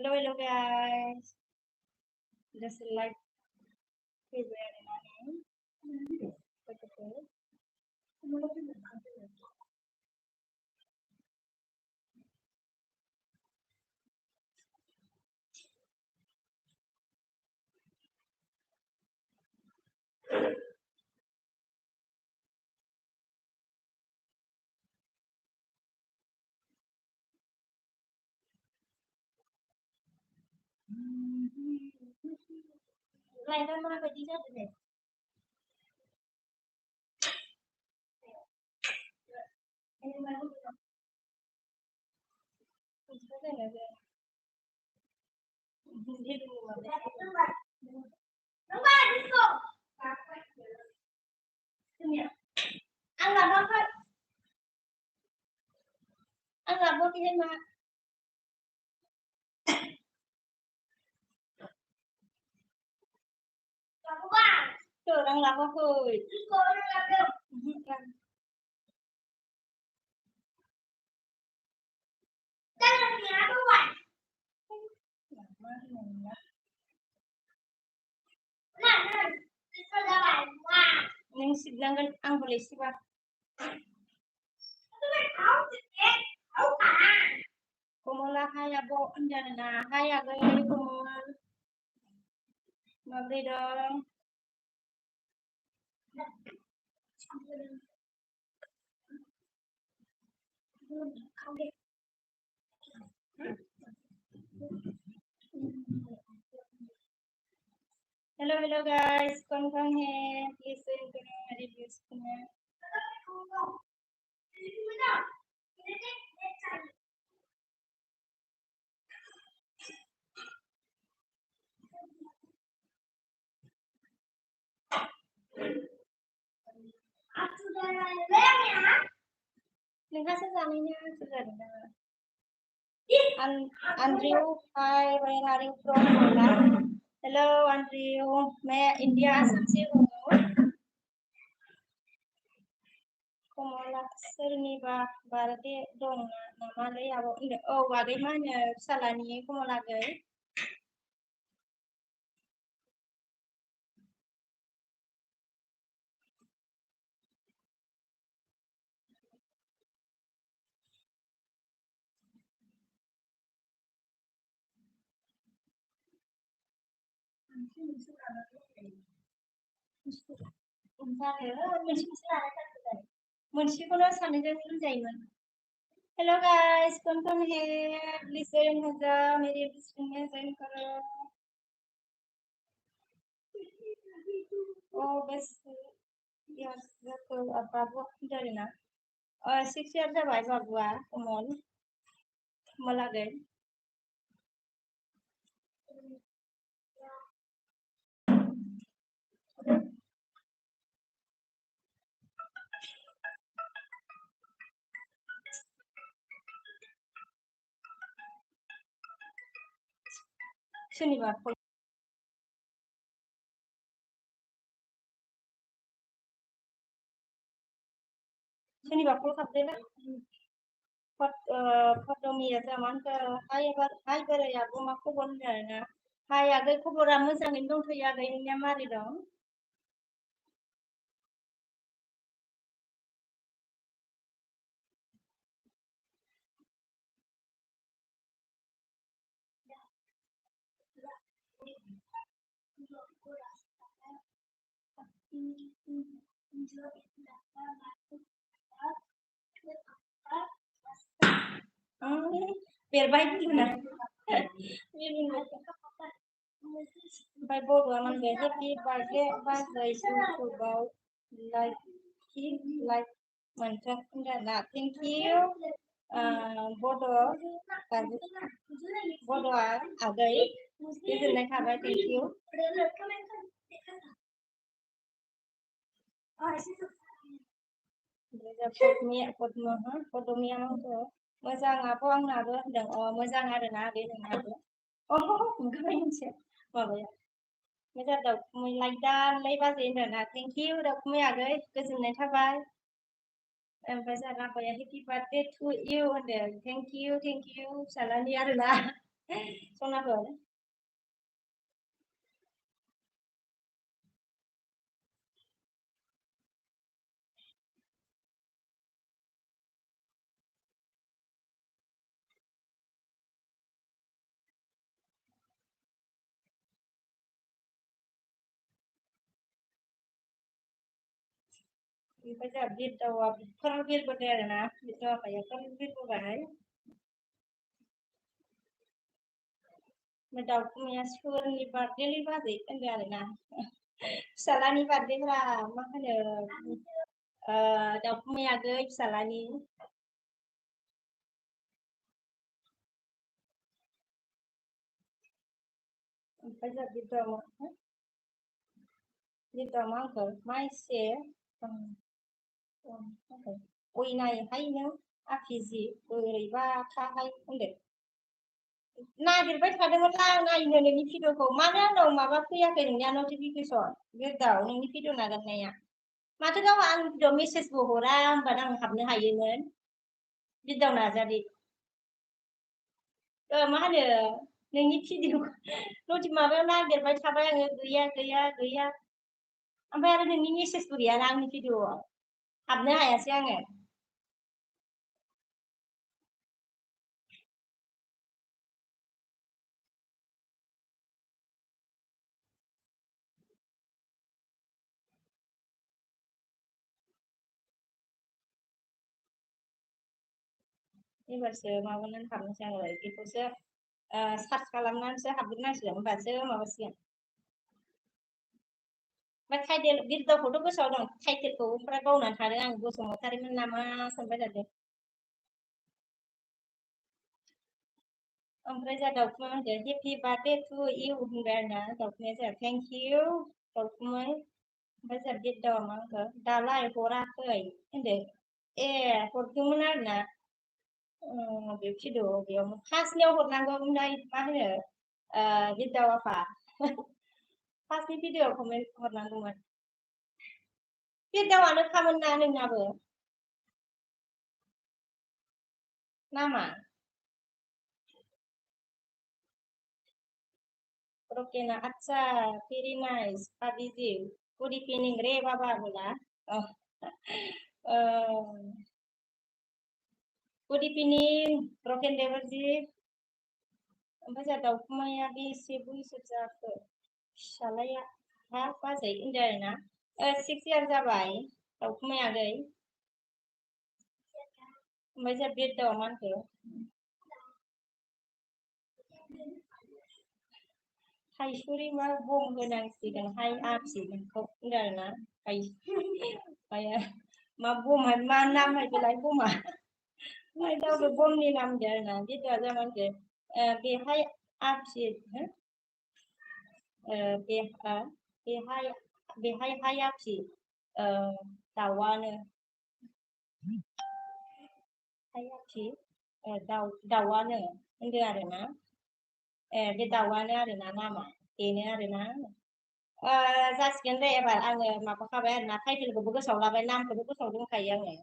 Hello guys. Just like prepare ini. Lain kan mana baju saya deh. Ini mana? Ini mana ada? Ini dulu mana? Nampak di situ. Ini. Anggap apa? Anggap apa sih mak? Tuh orang lama kuy. Neng sidang kan ang boleh sih pak. Kumula kaya bo andyan na kaya gaya kumul. Mabli dong. Hello guys, kong hai, listen to my reviews punya. Nengah sesaminya sudah ada. Andrew, hi, where are you from? Hello Andrew, मैं India Assam से हूँ. Komola सोरनिबा बारदे दं नामालै आब' औ आगै मा होनो फिसालानि कमल आगै. मोनसेखौनो सानैजों होनजायोमोन. Hello guys, कौन है? Listen होजा मेरी लिस्टिंग जॉइन करो. Oh बस यार जाखो बाबु dari ना. 6 year जाबाय बाबुआ कमल आगै. सोरनिबा कल खालामदों. फट'मिया जामानखौ हाय बोराय आबो मा खबर होनो ना. हाय आगै खबरा मोजाङैनो दंथ'यो आगै नोंनिया मारै दं? बेरबाय ना. By board woman get happy birthday about like he like mention that thank you bodo agay isn't like have thank you Podmia मोजां आब' आंनाबो होनदों. मोजां आरोना आगै नोंनाबो. ओंखारबाय मोनसे माबाया. मोजां दाउखुमै लायदांलै बाजै होनदोंना. थेंक इउ दाउखुमै आगै गोजोननाय थाबाय. ओमफ्राय जोंहा आबाया हेपि बार्थडे टु इउ होनदों. थेंक इउ फिसालानि आरोना. Sonapur. Bây giờ biết đâu không biết vấn đề là nào, biết đâu phải không biết cô gái. Mà đọc mình suốt đi ba gì cái này nè. Salani ba đi là mà cái đọc mình agak salani. Bây giờ biết đâu mà cái mai sẽ ôi này hay nữa. Fizi, ôi ba khá hay không được. Nagirbait kadang lang na yun ni video ko mana no mabakuya kay niya notification gadaw ni video na gan niya mata daw ang do message bo horam badang habne hayen bidaw na jadi mahal ni video no ti mabel na girbait sabay ang gaya ampai ada ni message bo ya lang ni video habne haya siang ni verse mawanan habne siang lagi itu se search kalamnan se habne siang baca mawasian mà thay để biết đâu photo có sau đó thay tiền của phải câu nào thay để anh vô số một thay mình làm xong bây giờ được ông bây giờ đọc mà giờ happy birthday to you hôm nay nè đọc này giờ thank you đọc mới bây giờ biết đâu mà cơ đào lại hồ ra cười để hồ chúng mình nè biểu chỉ đồ biểu khác nhau hôm nay hôm nay mà nữa biết đâu phải khác cái video của mình hôm nay luôn biết đâu nó comment nào nữa bữa nama okay ना अच्छा very nice पादीजी good evening रे बाबा बोला good evening broken देवर जी ओमफ्राय जा दाउखुमाया बेसे बैसो जाखो फिसालाया हा बाजै उन्दै ना 6 इयार जाबाय दाउखुमाया आगै ओमफ्राय जा बेद दाउ मानखो थाइसुरि मा बम होनांसिगोनहाय आफिखौ आरोना मा बमा मा नाम होदोलाय बमा ओमफ्राय दाउदो बमनि नाम होदो आरोना बेदआ जामानखो बेहाय आफि बेहाय हाय आफि दाउआनो हाय आफि दाउआनो होनदों आरोना बे दाउआनो आरोना नामा बेनो आरोना जासिगोन दे एबार आङो माबाखाबाय आरोना टाइटेलखौबो गोसोआव लाबाय नामखौबो गोसोआव दंखायो आङो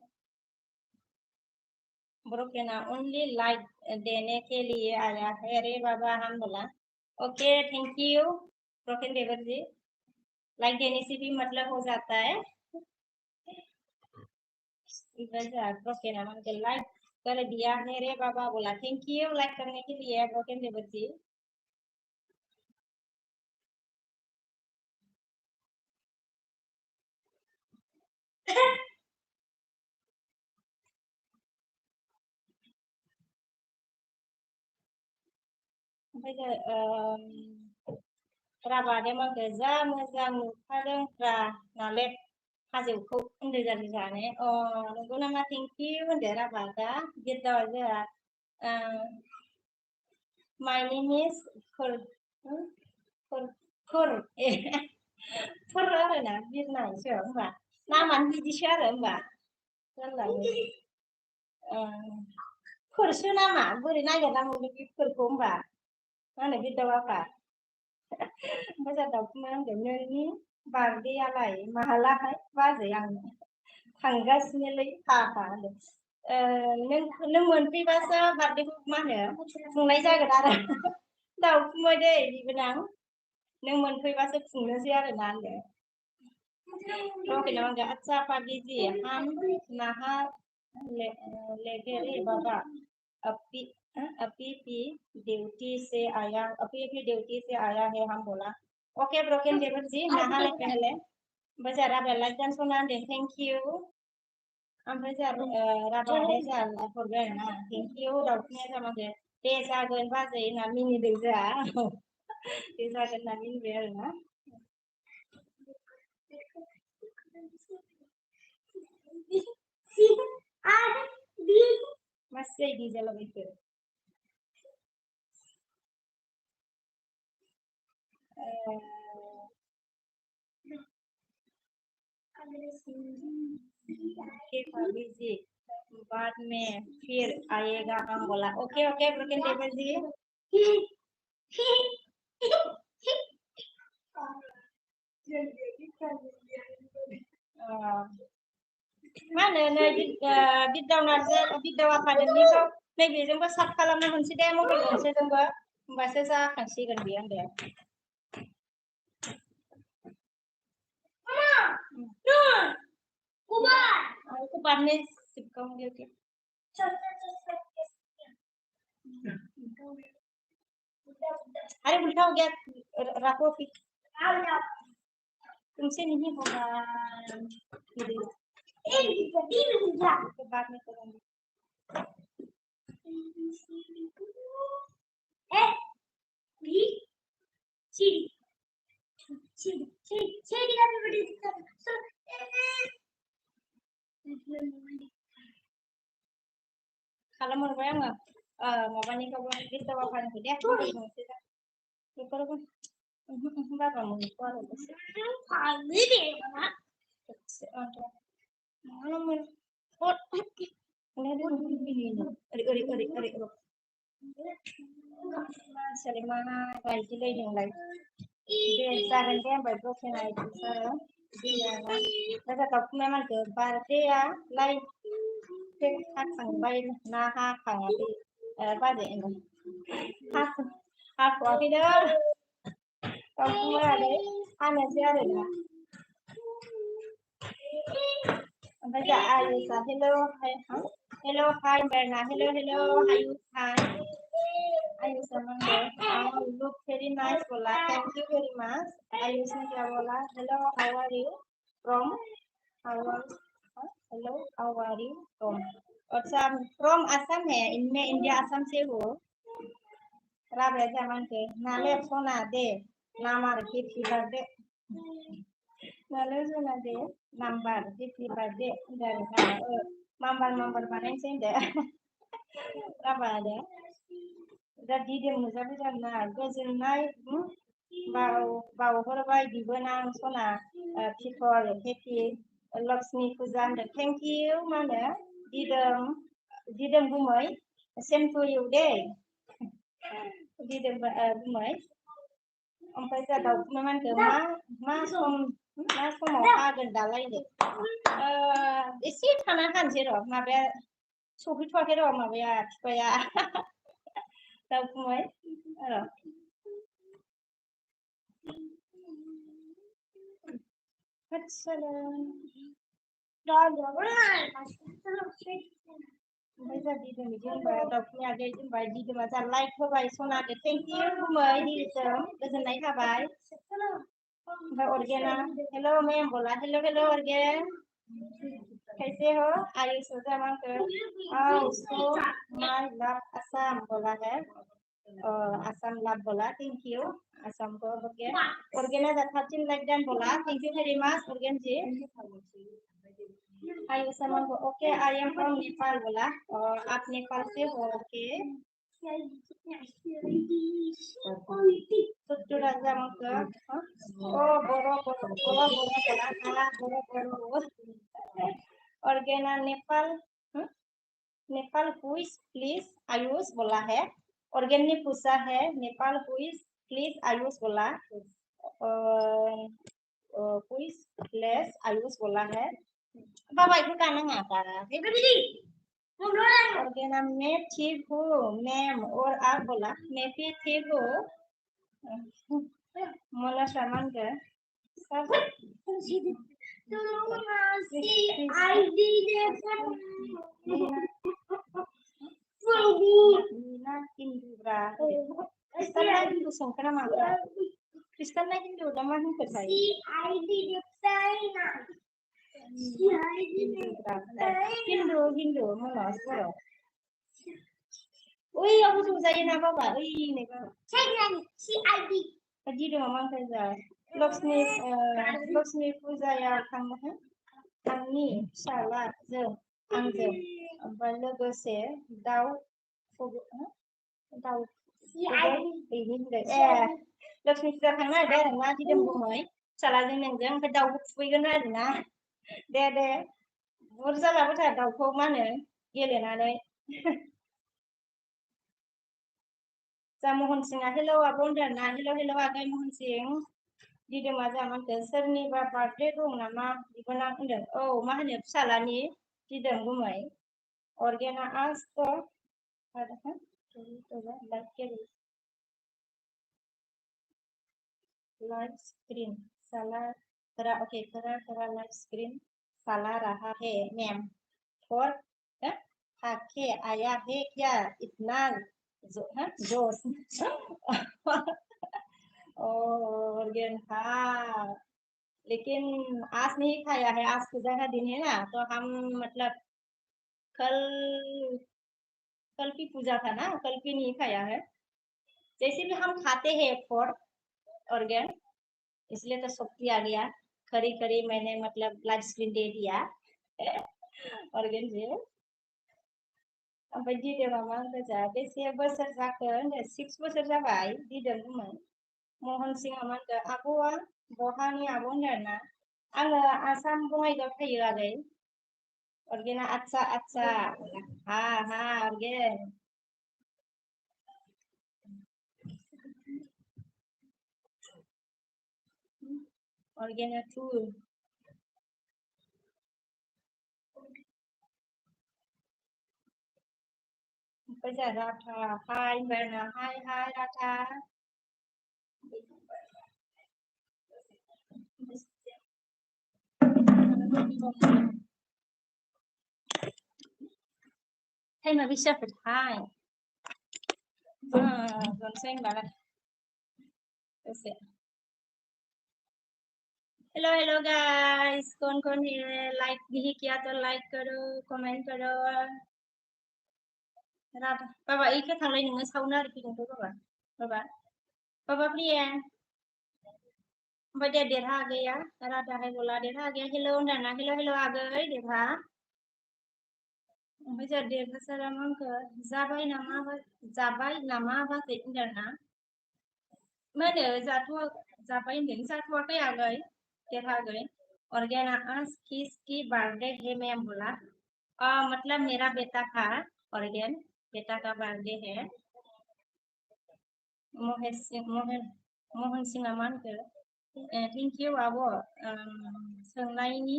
ब्रोकेना ओनली लाइक देने के लिए आया है अरे बाबा हम बोला ओके थैंक यू ब्रोकन देवर जी लाइक देने से भी मतलब हो जाता है ब्रोकेना मान के लाइक कर दिया है रे बाबा बोला थैंक यू लाइक करने के लिए ब्रोकन देवर जी ओमफ्राय राबादे माखो जा मोजां नुखादोंब्रा नालेब हाजोखौ उन्दै जालि जाने नंगौ नामा थेंक इउ होनदो राबादा गिरदाव जोंहा माय नेम इज फोर आरोना बिरनायसो होमबा नामानो बिदिसो आरो होमबा जानलाबो फोरसो नामा बोरै नागिरना मोनो बे फोरखौ होमबा मा होनो गिरदाव आफा ओमफ्राय जा दाउखुमा होनदों नोंनि बार्थडेआलाय मालाहाय बाजै आं थांगासिनोलै हाहा होनदों नों मोनफैबासो बार्थडेखौ मा होनो खुंनाय जागोन आरो Đâu mới đây đi bên nắng nhưng mình phải bắt sức phùng nó ra để nán để rồi cái nó gạt sa pa gì ham naha legere baba api api pi duty से आया है हम बोला ओके ब्रोकन देवर जी नहाने पहले बेचारा बेला जान सुना दे थैंक यू ओमफ्राय जोंहा राबादे जोंहा हरबाय आरोना थेंक इउ दाउखुमैया जामाखो दे जागोन बाजै होनना मिनिदों जोंहा दे जागोन होनना मिनिबाय आरोना मासे इदि जालाबायखो के भाभी जी बाद में फिर आएगा हम बोला ओके ओके ब्रोकन देवर जी मा होनो नै बिद्दाव आफादोंनिखौ नैबेजोंबो सार्ट खालामनो मोनसै दे मबाइल गंसेजोंबो होमबासो जाखांसिगोन बेयो दे aku panis sipkong dia ke अरे उल्टा हो गया रखो फिर तुमसे नहीं होगा तो बाद में करूंगी kalau menurut saya nggak माबानि गावबो बिद्दाव आफानिखौ दे मबाइल गंसे दा बेफोरबो बाबा मोनखौ आरो दसे मानसियालाय मा बायदिलायदोंलाय दे जागोन दे होनबाय ब्रकेना इदिसो आरो दैयाना दा दाउखुमैया मानखो बार्थडेआ लाइ हाखांबाय ना हाखाङाखै बाजै हाथ'वाखैनो दाउखुमैयालाय हानोसै आरोना ओमफ्राय जा आयुषा हेल' हाय बेरना हेल' आयुष हाय आयुषा मांगो you look very nice बोला thank you very much Ayush ने क्या बोला hello how are you from hello how are you from Assam from Assam है इनमें इंडिया असम से हो राबे जामान के नाले सोना दे नामार गिफ्ट बर्थडे नाले सोना दे number gift birthday dari mambar बानायनोसै होनदो राबा दे दा दिदोम नुजाबाय जाना गोजोननाय बावहरबाय बिबोनां सना पिपर हेपि लक्ष्मी फुजा होनदों थेंक इउ मा होनो दिदोम गुमै सेम टु इउ दे दिदोम गुमै ओमफ्राय जा दाउखुमै मानखो मा समाव हागोन दालायनो एसे थाना हानोसै र' माबाया सफैथ'वाखै र' माबाया बिफाया दाउखुमै र' ओमफ्राय जा दिदोम बिदि होनबाय दाउखुमै आगै होनबाय दिदोमा जा लाइक होबाय सनादो थेंक इउ गुमै दिदोम गोजोननाय थाबाय ओमफ्राय अर्गेना हेल' मेम बोला हेल' अर्गेन कैसे हो आयुष जामान को सो माय लव असम बोला है असम लव बोला थैंक यू असम को ऑर्गेना द 13 लाइक डन बोला थैंक यू वेरी मच ऑर्गेन जी आयुष जामान को okay I am from Nepal बोला और आप नेपाल से हो okay Sudah zaman ke boro organa Nepal हुईस प्लीज आयुष बोला है ऑर्गेनिक पूछा है नेपाल हुईस प्लीज आयुष बोला हुईस प्लेस आयुष बोला है बाबा itu kan nggak Organa मैं ठीक हूँ मैम और आप बोला मैं भी ठीक हूँ मोला सामान के सब Nina Hindura Kristen na Hindu sangkana maka Kristen na Hindu nama Hindu saya Hindu mana sekarang Ui aku susah ini apa pak Ui ini pak Kaji dong mang kerja Laksmi puja ya kang Kangni salah jeng Angjeng ओमफ्राय लोगोसे दाउ दाउ बेनि होनदों लक्ष्मी फुजा थांनो नागिरदों आरोना दिदोम गुमै फिसालाजों नोंजों ओमफ्राय दाउखौ थुखैगोन आरोना दे बुरजा लाबोथार दाउखौ मा होनो गेलेनानै जा महन सिंआ हेलौ आब' होनदों आरोना हेलौ आगै महन सिं दिदोमा जा मा होनखो सोरनिबा बार्थडे दं नामा बिबोनां होनदों औ मा होनो फिसालानि दिदोम गुमै Organa ask live screen salah okay kera live screen salah रहा है मैम और हाके आया है क्या इतना जोश ऑर्गन हाँ लेकिन आज नहीं खाया है आज पूजा का दिन है ना तो हम मतलब कल की पूजा था ना कल की नहीं खाया है जैसे भी हम खाते हैं फॉर ऑर्गन इसलिए तो शक्ति आ गया खरी मैंने मतलब लाइव स्क्रीन दे दिया ऑर्गन से ओमफ्राय दिदों मामा गोजा बेसे बोसोर जाखो होनदों 6 बोसोर जाबाय दिदों गुमै महन सिंआ मा होनदों आब'आ बहानि आब' होनदों आरोना आङो आसाम बङाइगाव थायो आगै Organa अच्छा हाँ organ Organa tool bây giờ Ratha hi Verna hi Ratha thay mà bisa phải hi còn xem bảo là hello guys कौन है लाइक नहीं किया तो लाइक करो कमेंट करो राधा बाबा इखे थांलाय नोङो सावनो आरो फैदोंथ' बाबा प्रिया ओमफ्राय देरहा आगैया राधा हाय बोला देरहा आगैया हेलो होनदाना हेलो आगै देरहा ओमफ्राय जोंहा देरहा सारा मा होनखो जाबाय नामा बाजै होनदोंना मा होनो जाबाय होनदों जाथ'वाखै आगै देरहा आगै ऑर्गेना आज किसकी बर्थडे है मैम बोला मतलब मेरा बेटा का ऑर्गेन बेटा का बर्थडे है मोहन सिंह मा होनखो थेंक इउ आब' सोंनायनि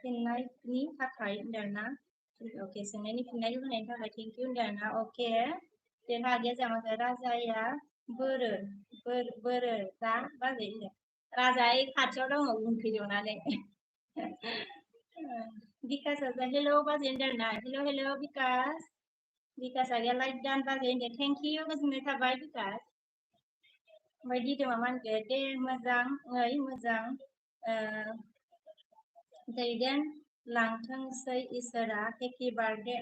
फिननायनि थाखाय होनदोंना ओके सोंनायनि फिननायखौ होनायनि थाखाय थेंक इउ होनदोंना ओके देरहा आगैया जामाखो राजाया बोरो दा बाजै होनदों राजाया खाथियाव दङ उनफैजनानै बिकास हेलो बाजै होनदोंना हेलो बिकास आगैया लाइक दान बाजै होनदों थेंक इउ गोजोननाय थाबाय बिकास ओमफ्राय दिदोमा मा होनखो दे मोजां दैदेन लांथोंसै इसोरा हेपि बार्थडे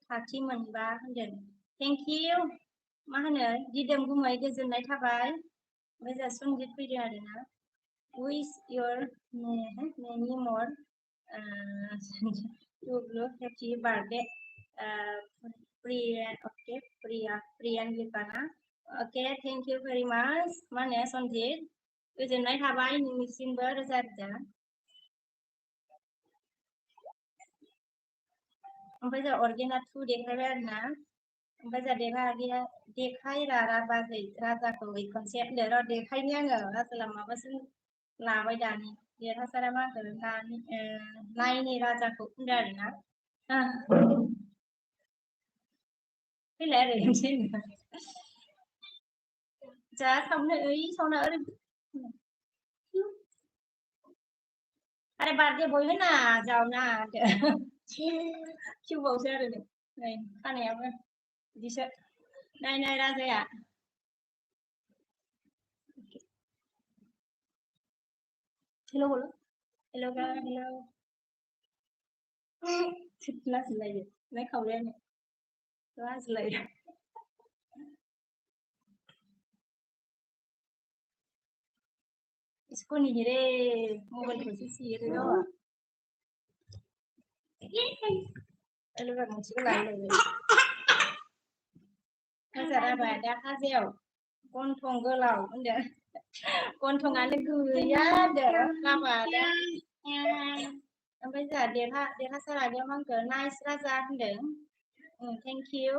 खाथि मोनबा होनदों थेंक इउ मा होनो दिदोम गुमै गोजोननाय थाबाय ओमफ्राय जोंहा संजित फैदों आरोना wish your many more to happy birthday Priyankana okay thank you very माच मा होनो संजित गोजोननाय थाबाय नोंनिसिमबो रोजा ओमफ्राय जों ऑर्गेना 2 देखायबाय आरोना ओमफ्राय जों देरहा आगैया देखाय राजा बाजै राजाखौ खनसे होनदों र' देखायनि आङो आसला माबासो लाबायदानि देरहासारा मा होनगोन नायनि राजाखौ बुंदों आरोना फैलाय आरो जा सावनो ओइ सावना ओरै अरे बार्थडे बय होना जावना किउबावसो आरो नै खानायाबो बिदिसो नाय राजाया हेलो बोलो हेलो हेलो लाजिलायो नै खावलायानो लाजिलायो इसको नहीं रे मोबाइल को सी रे नो हेलो का मुझे लाइले हाजारा बादा हाजायाव गन्थं गोलाव होनदो गन्थंआनो गैया होनदो लाबादा ओमफ्राय जोंहा देरहासारानियाव मा होनखो नाइस राजा होनदों थेंक इउ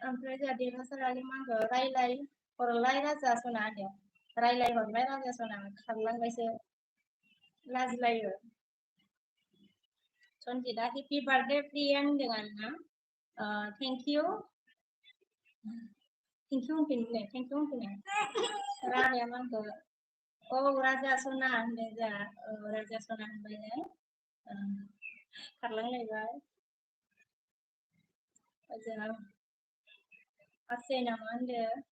ओमफ्राय जोंहा देरहासारानि मा होनखो रायलाय हरलाय राजा सना होनदों रायलाय हरलाय राजा सना खारलांबायसो लाजिलायो सनजितआ हेपि बार्थडे प्रिया होनदों आरोना थेंक इउ होनफिननो थेंक इउ होनफिनो राजाया मा होनखो औ राजा सना होनदों जोंहा राजा सना होनबायनो खारलांलायबाय जोंहा आसे नामा होनदों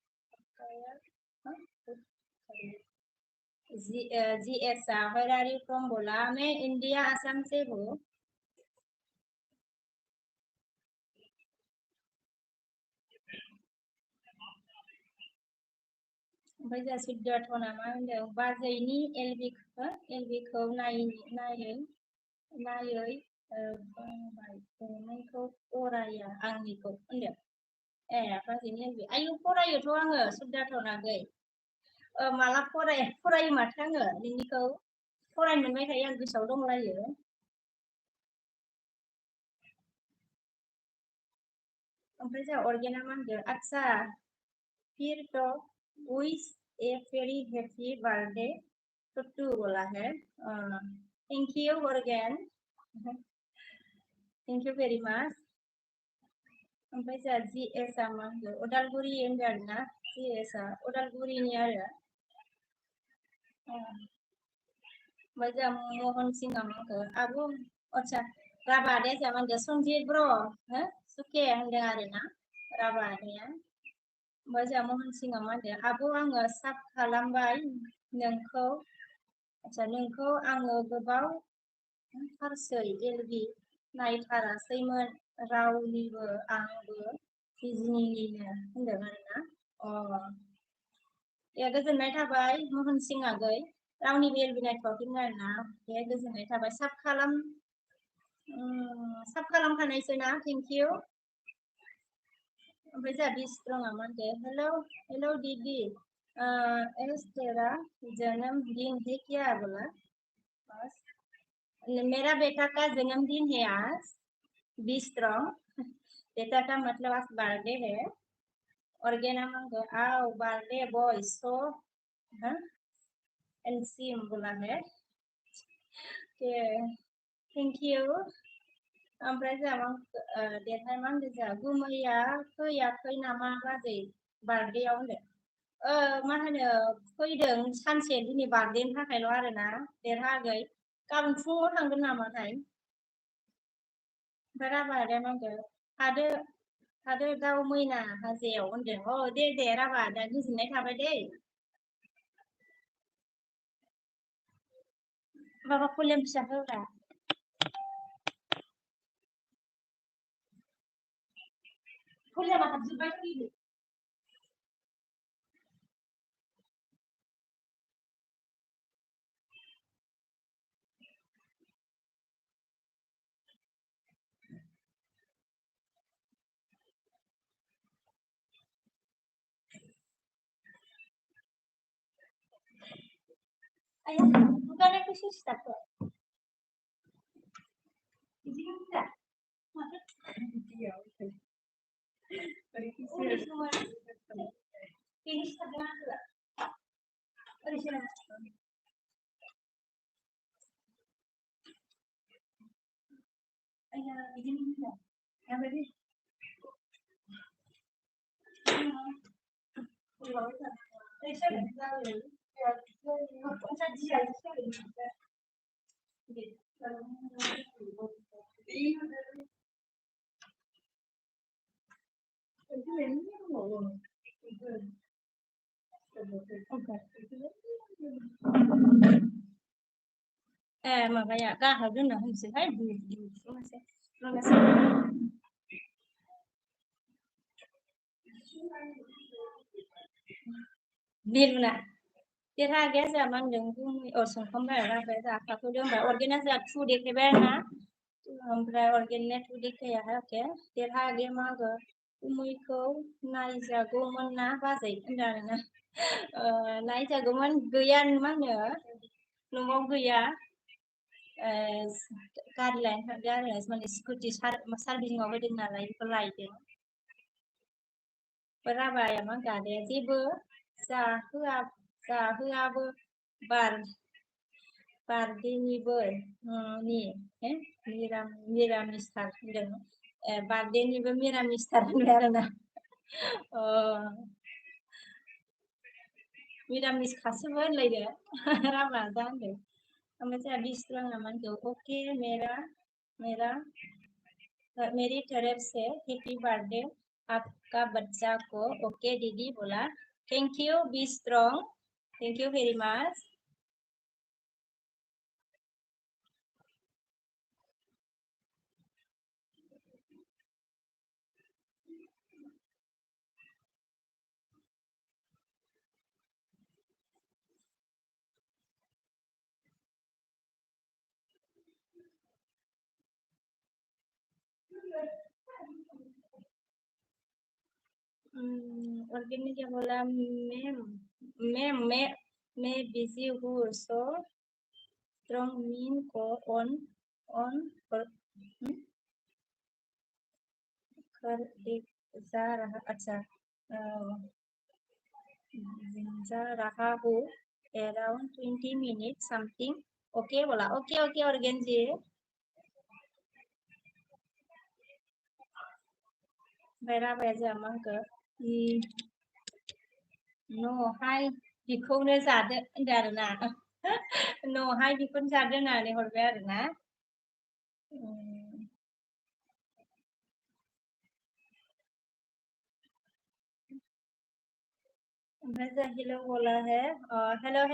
GS where are you from बोला मैं इंडिया आसाम से हूँ ओमफ्राय जोंहा सिद्धार्थ नामा होनदों बाजैनि एलबिखौ नायै फंबायखौ फराया आंनिखौ होनदों बाजैनि एलबि आयु फरायोथ' आङो सिद्धार्थनागै माला फरायो माथो आङो नोंनिखौ फरायनो मोनबाय थायो आं गोसोआव दंलायो ओमफ्राय जोंहा अर्गेना मा होनदों आच्छा फिर तो wish a very happy birthday to बोला है thank you again thank you very much ओमफ्राय जोंहा GS आ मा होनदों उदालगुरि होनदों आरोना GS आ उदालगुरिनि आरो ओमफ्राय जोंहा महन सिंह मा होनखो आबु आच्छा राबादे जोंहा मा होनदों सनजित ब्र सुके होनदों आरोना राबानिया ओमफ्राय जोंहा महन सिंह मा होनदों आबु आङो साब खालामबाय नोंखौ आच्छा नोंखौ आङो गोबाव थारसै एलबि नायथारासैमोन रावनिबो आंबो बिजिनिनिनो होनदों आरोना दे गोजोननाय थाबाय महन सिंह आगै रावनिबो एलबि नायथ'वाखैमोन आरोना दे गोजोननाय थाबाय साब खालामखानायसो ना थेंक इउ ओमफ्राय जोंहा बिस्ट्रंआ मा होनदों हेलो दीदी एस तेरा जन्मदिन है क्या बोला बस मेरा बेटा का जन्मदिन है आज बिस्ट्रंग बेटा का मतलब आज बर्थडे है ऑर्गेना मांगो आओ बर्थडे बॉय सो एंड सिम बोला है थैंक यू ओमफ्राय जोंहा देरहाय मा होनदों जोंहा गुमैया फैयाखै नामा बाजै बार्थडेआव होनदों मा होनो फैदों सानसे दिनै बार्थडेनि थाखायल' आरोना देरहागै गाबोन फुङाव थांगोन नामाथाय ओमफ्राय राबाया मा होनदों थादो दाउ मैना हाजोआव होनदों दे राबा दा गोजोननाय थाबाय दै माबा फुलेम फिसा होग्रा फुलेमा हाबजोब्बाय फैदो ayo bukannya khusus tapi ini enggak iya oke udah semua ini setengah lah बिदिनो ओमफ्राय माबाया गाहायाव दोनना होनोसैहाय बिरुना देरहा गैया जोंहा मा होनदों संखांबाय आरो ओमफ्राय जाखाखौ दोनबाय अर्गेना जोंहा टु देखायबाय आरो ना ओमफ्राय अर्गेना टु देखायाहाय अके देरहा गैया मा होगो उमैखौ नायजागौमोन ना बाजै होनदों आरो ना नायजागौमोन गैया मा होनो न'आव गैया गारि लायनो थांदों आरो माने स्कुटि सार्भिसिंआव होदों नालाय बेखौ लायदों राबाया मा गादाया जेबो जाहोआबो बार्डेनिबो मिरामिसथार होनदों बार्डेनिबो मिरामिसथार होनबाय आरोना मिरामिस खासोबो होनलायदो राबा दा होनदों ओमफ्राय जोंहा बिस्रा नामा होनखौ अके मेरी तरफ से हैप्पी बर्थडे आपका बच्चा को ओके दीदी बोला thank you be strong thank you very much organic क्या बोला मैं बिजी हूँ सो स्ट्रॉन्ग मीन को ऑन कर जा रहा अच्छा जा रहा हूँ अराउंड 20 मिनट समथिंग ओके बोला ओके ऑर्गेन जी बायरा बायजा मा होनखो न'हाय बिखौनो जादो होनदों आरोना न'हाय बिखौनो जादो होननानै हरबाय आरोना ओमफ्राय जा हेलो बोला है हेलो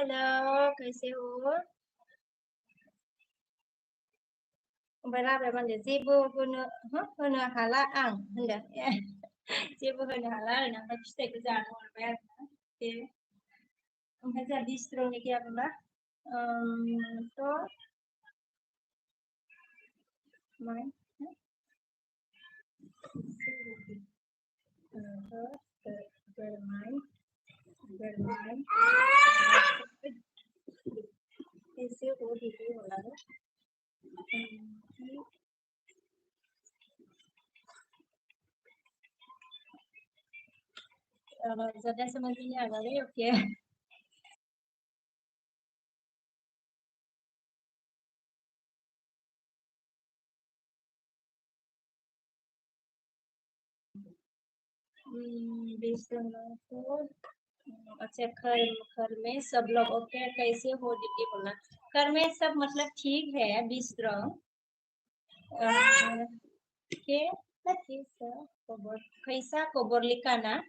कैसे हो ओमफ्राय राबाय माने जेबो होनो हाला आं होनदों जेबो होनो हाला आरोना ओमफ्राय फिथाइखौ जानो हरबाय आरोना बे ओमफ्राय जोंहा बिस्ट्र'नि गैयामोनबा थ' माने गरमाई कैसे हो दीदी बोला ज़्यादा समझ नहीं आ रहा है ओके अच्छा घर में सब लोग ओके कैसे हो दीदी बोला घर में सब मतलब ठीक है बी स्ट्रॉन्ग के कैसा खबर लिखा ना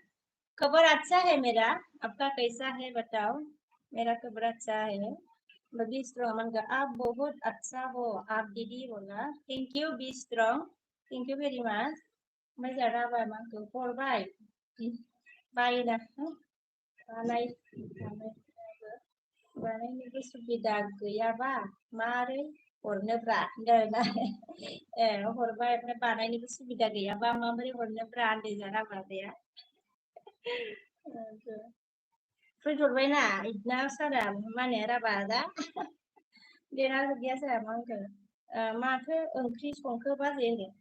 खबर अच्छा है मेरा आपका कैसा है बताओ मेरा खबर अच्छा है बी स्ट्रॉन्ग आप बहुत अच्छा हो आप दीदी बोला thank you be strong thank you very much मैं जरा बायमांखौ हरबाय बायना बानायनोबो सुबिदा गैयाबा मारै हरनोब्रा होनदों आरोना हरबाय ओमफ्राय बानायनोबो सुबिदा गैयाबा माबोरै हरनोब्रा होनदों जारा बाबाया फैथ'बायना इदना सारा माने राबा दा देरा गैया सारा मा होनखो माथो ओंख्रि संखो बाजै होनदों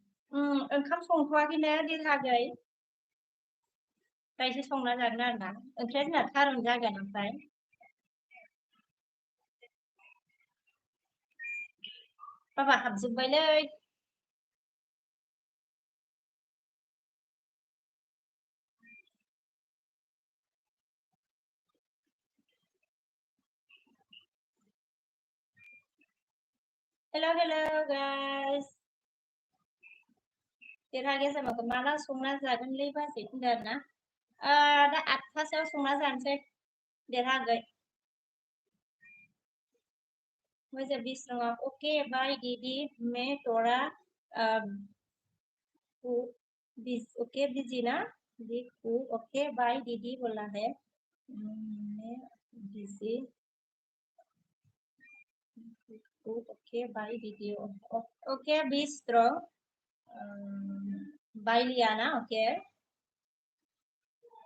ओंखाम संथ'वाखैनो देरहागै दाइसो संना जागोन आरोना ओंख्रिया जोंना थारुन जागोन ओमफ्राय बाबा हाबजोब्बायलै Hello guys. Tirage sama kemana sungna zagan liba sih dana. Đã ắt phát sao sungna zan sih. Tirage. Bây giờ đi sang ok bye Didi मैं थोड़ा ओके बिजी ना देखो ओके बाय दीदी बोला है मैं बिजी ओके बाय दीदी okay be strong bye लियाना okay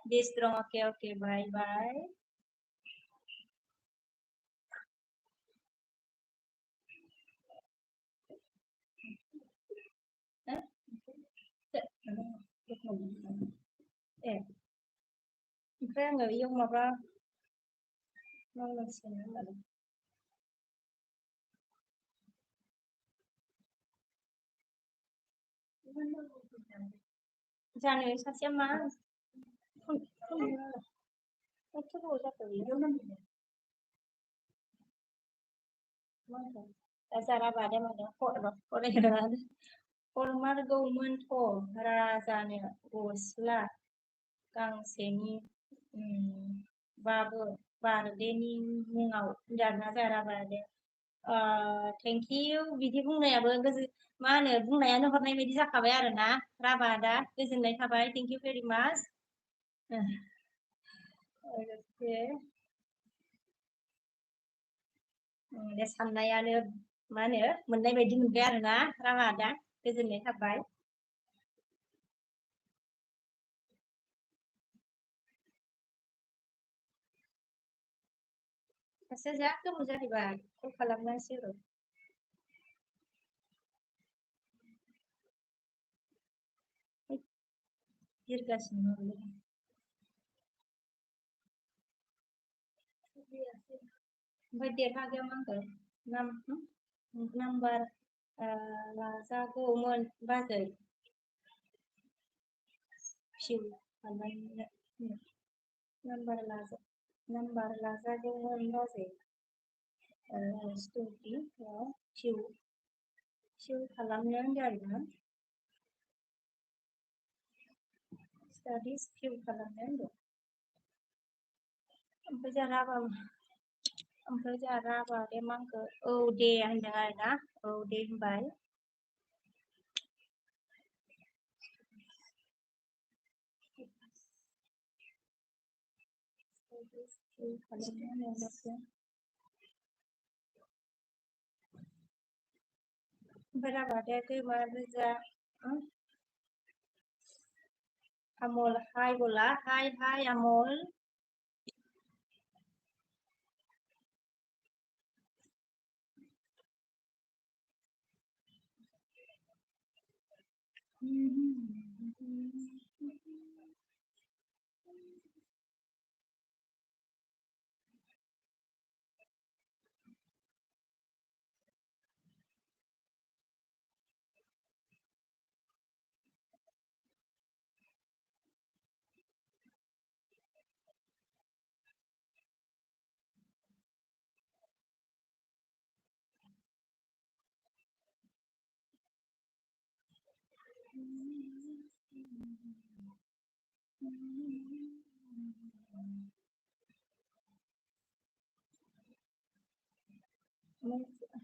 be strong okay okay bye bye Cái người yêu mà ba nó là sẽ là ra này sao xem má không không không chút hồi ra tới đâu năm Zara pada mana kok ada Hormat Gaumanto Razanya Gosla Kang Seni Babu Bardeni Mungau dan Zara pada thank you बिदि बुंनायाबो मा होनो बुंनायानो हरनाय बायदि जाखाबाय आरोना Rabada गोजोननाय थाबाय thank you very much दे साननायानो मा होनो मोननाय बायदि मोनबाय आरोना राबादा गोजोननाय थाबाय सासे जा गोबाव जाहैबाय कल खालामनांसै र' बिरगासिनो ओमफ्राय देरहागोन आंखौ नाम्बार लाजागौमोन बाजै फिउ खालामनो नाम्बार लाजागौमोन बाजै स्टुडियाव फिउ खालामनो होनदों आरोना स्टाडिस फिउ खालामनो होनदों ओमफ्राय जोंहा राबा दे मांखौ औ दे होनदों आरोना औ दे होनबाय ओमफ्राय राबा दे गोमा रोजा Amol hai bola hai Amol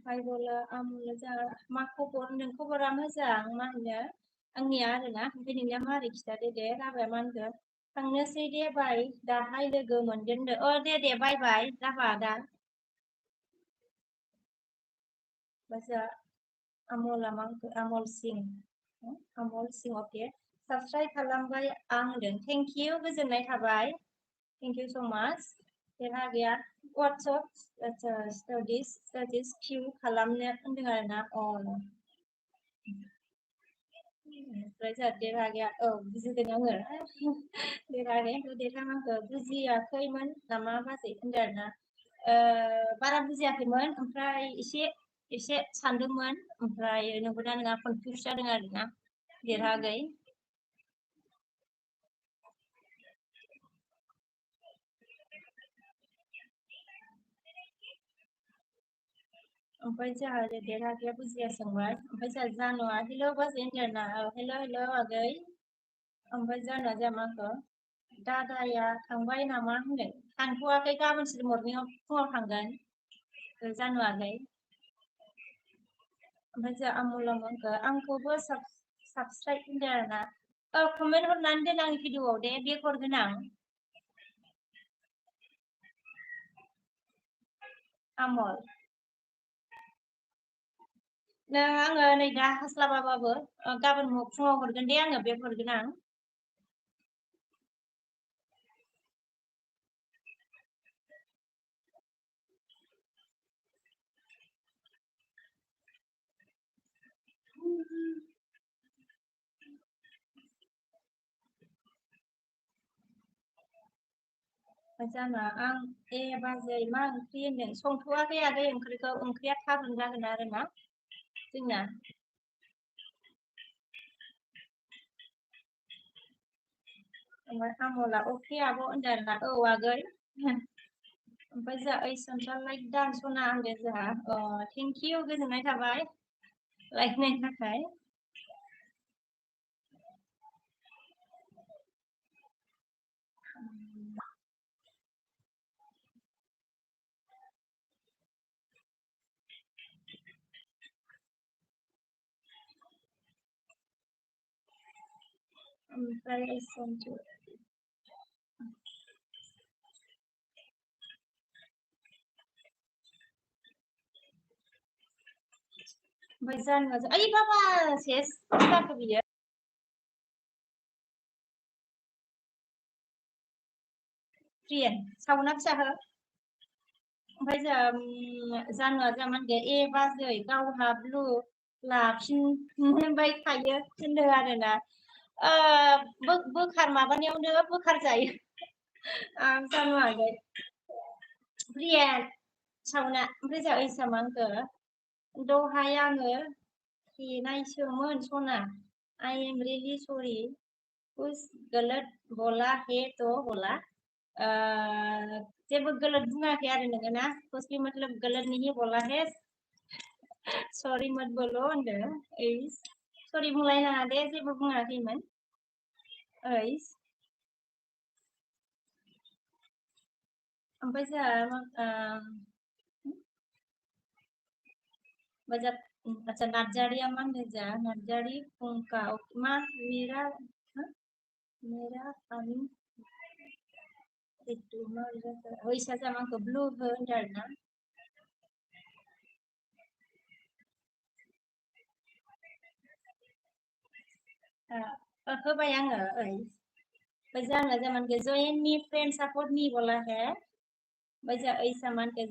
hai bola Amol जा मा खबर नों खबरा मोजां मा होनो आंनिया आरोना ओमफ्राय नोंनिया मारै खिथादो दे राबाया मा होनगोन थांनोसै दे बाय दाहाय लोगो मोनगोन दे बाय बाय राबा दा बाजा Amol Amol Sing oke subscribe खालामबाय आं होनदों thank you गोजोननाय थाबाय thank you so much देरहा गैया WhatsApp studies queue खालामनो होनदों आरोना ओमफ्राय जोंहा देरहा गैया बुजिदों आङो देरहा आंखौ बुजियाखैमोन नामा बाजै होनदों आरोना बारा बुजियाखैमोन ओमफ्राय एसे सानदोंमोन ओमफ्राय नंगौना नङा कनफिउज जादों आरोना देरहागै ओमफ्राय जोंहा देरहाग्राया बुजिया सोंबाय ओमफ्राय जोंहा जानुआ हेल' बाजै होनदों ना हेल' आगै ओमफ्राय जानुआ जोंहा माखौ दादाया थांबाय नामा होनदों थांथ'वाखै गाबोनसो मर्निंआव फुङाव थांगोन जानुआ आगै ओमफ्राय जोंहा आमुला मोनखौ आंखौबो साबस्क्राइब होनदों आरोना कमेन्ट हरनानै दोन आंनि भिडिअआव दे बेक हरगोन आं आमल आङो नै दा हास्लाबाबाबो गाबोन फुङाव हरगोन दे आङो बेक हरगोन आं जाना आं बाजै मा ओंख्रि होनदों संथ'वाखै आगै ओंख्रिया थारुन जागोन आरो ना जोंना ओमफ्राय आमला अके आब' होनदों आरोना औ आगै ओमफ्राय जोंहा ओइ सन्थ्रा लाइक दान सना होनदों जोंहा थेंक इउ गोजोननाय थाबाय लाइक नायनो थाखाय ओमफ्राय ओइ सन्थु ओमफ्राय जानुआ ओइ बाबा सेस जाखो बियो प्रियेन सावना फिसा हो ओमफ्राय जोंहा जानुआ जोंहा मा होनदों बाजै गावहा ब्लु लाफिनबाय थायो होनदों आरोना बोखार माबानायावनो बोखार जायो आं जानुआ आगै प्रियेन सावना ओमफ्राय जोंहा ओइसा मा होनखो दहाय आङो नायसोमोन सना आई एम रियली सॉरी कुछ गलत बोला है तो बोला जेबो गलत बुङाखै आरो नोङो ना कुछ भी मतलब गलत नहीं बोला है सॉरी मत बोलो होनदों ओइस सॉरी बुंलायनाङा दे जेबो बुङाखैमोन ओइस ओमफ्राय जोंहा अच्छा नार्जारिया मा होनदों जोंहा नार्जारि फुंखा मा मेरा पानी itu ओइसा जोंहा आंखौ ब्लु हो होनदों आरोना होबाय आङो ओइ जाना जमान के join me friend support me बोला है बजा ऐसा मान के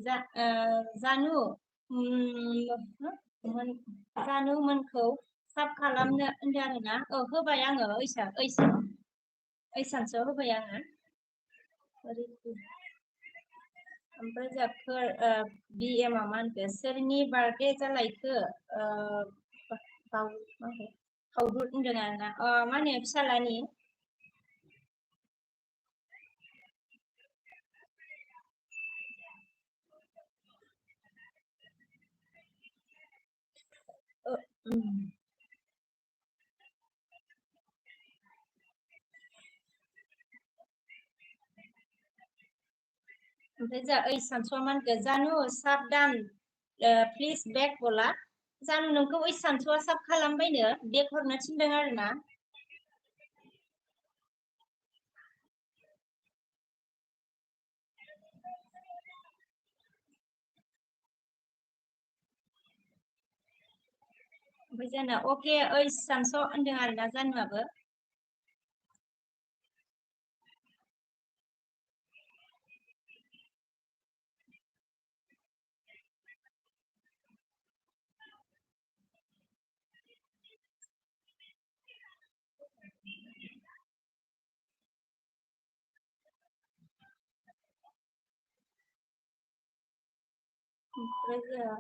जानु जानु मोनखौ साब खालामनो होनदों आरोना होबाय आङो ओइसानसो होबाय आङो ओमफ्राय जाफोर बिएम मा होनखो सोरनि बार्थडे जालायखो फावदुर होनदों आरोना मा होनो फिसालानि ओमफ्राय जा ओइ सानसुआ मा होनखो जानु साबदान प्लिज बेक बोला जानु नोंखौ ओइ सानसुआ साब खालामबायनो बेक हरनो थिनदों आरोना ओमफ्राय जाना अके ओइ सानस' होनदों आरोना जानुआबो ओमफ्राय जोंहा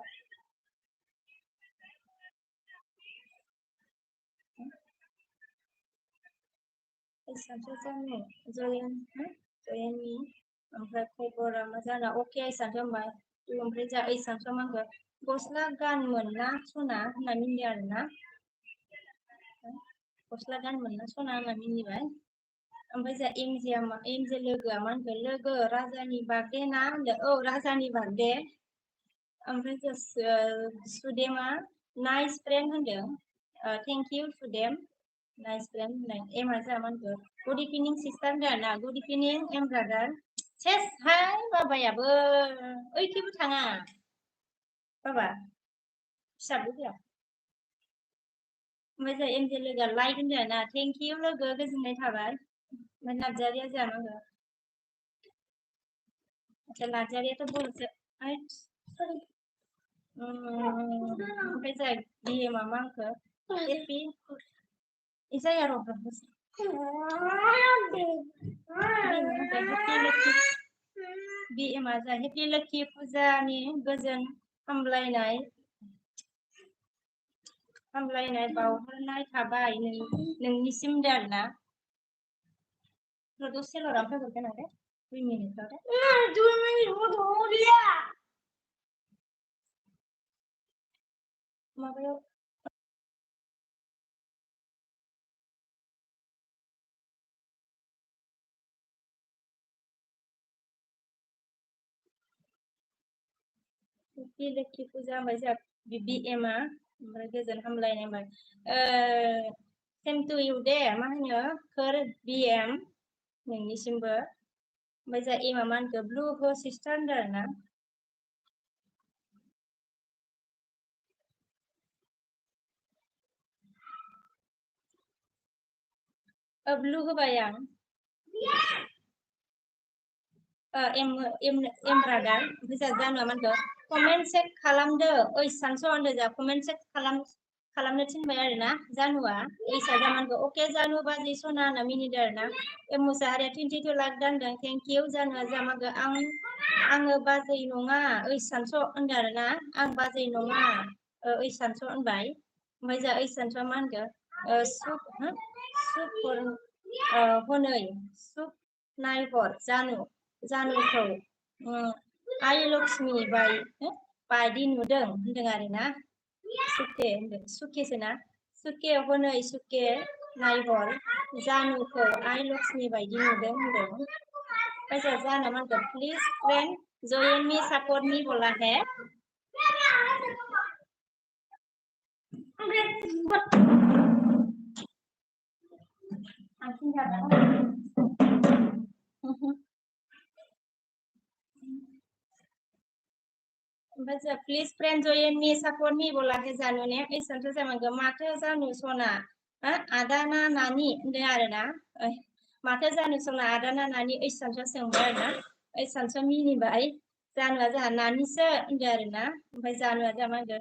ओइ सानसु जानु जयेन मी ओमफ्राय खबरा मा जाना अके ओइ सानसु होनबाय ओमफ्राय जा ओइ सानसुआ मा होनगो गस्ला गानमोन ना सना होनना मिनियो आरोना गस्ला गानमोन ना सना होनना मिनिबाय ओमफ्राय जा एमजे लोगोआ मा होनगो लोगो राजानि बार्थडे ना होनदो औ राजानि बार्थडे ओमफ्राय जा सुदेमा नाइस फ्रेन्ड होनदों थेंक इउ सुदेम नाइस फ्रेन्ड होननाय एमआ जा मा होनगो गुड इभिनिं सिस्टार होनदो आरोना गुड इभिनिं एम ब्रादार सेस हाय बाबायाबो ओइखिबो थाङा बाबा फिसाबो होआ ओमफ्राय जा एमजे लोगोआ लाइक होनदो आरोना थेंक इउ लोगो गोजोननाय थाबाय ओमफ्राय नार्जारिया जा मा होनगो आচ্ছা नार्जारियाथ' बर'सो सरि ओमफ्राय जा बिएमआ मा होनखो हेपि जाया र' बिएमआ जा हेपि लोखि फुजानि गोजोन हामलायनाय बावहरनाय थाबाय नोंनिसिम दे आरोना दसे ल' ओमफ्राय हरगोन आं दे 2 मिनिट दे 2 मिनिट हो दिया माबायाव हेपि लोखि फुजा ओमफ्राय जा बिएमआ ओमफ्राय गोजोन हामलायनाय ओमफ्राय सेम टु इउ दे मा होनो खोर बिएम नोंनिसिमबो ओमफ्राय जा एमआ मा होनखो ब्लु हो सिस्टार होनदों आरोना ब्लु होबाय आं एम ब्रादार ओमफ्राय जा जानुआ मा होनखो कमेन्ट चेक खालामदो ओइ सानस' होनदो जा कमेन्ट चेक खालामनो थिनबाय आरोना जानुआ ओइसा जामानखो अके जानु बाजै सना होनना मिनिदो आरोना एम मुसाहारिया 22 लाख दानदों थेंक इउ जानुआ जामानखो आङो बाजै नङा ओइ सानस' होनदो आरोना आं बाजै नङा ओइ सानस' होनबाय ओमफ्राय जा ओइ सानस'आ मा होनखो हनै सुख नायहर जानुखौ आइ लक्ष्मि बायदि नुदों होनदों आरोना सुके होनदों सुकेसो ना सुके हनै सुके नायहर जानुखौ आइ लक्ष्मि बायदि नुदों होनदों कैसा जाना Mango please friend join me support me बोला है ओमफ्राय please friend join me support me बोला है जानु ने इसानथ' जामांगो माथो जानु सना आदा ना नानि होनदों आरोना माथो जानु सना आदा ना नानि इसानथ' सोंबाय आरोना इसानथ' मिनिबाय जानुआ जोंहा नानिसो होनदों आरोना ओमफ्राय जानुआ जामांगो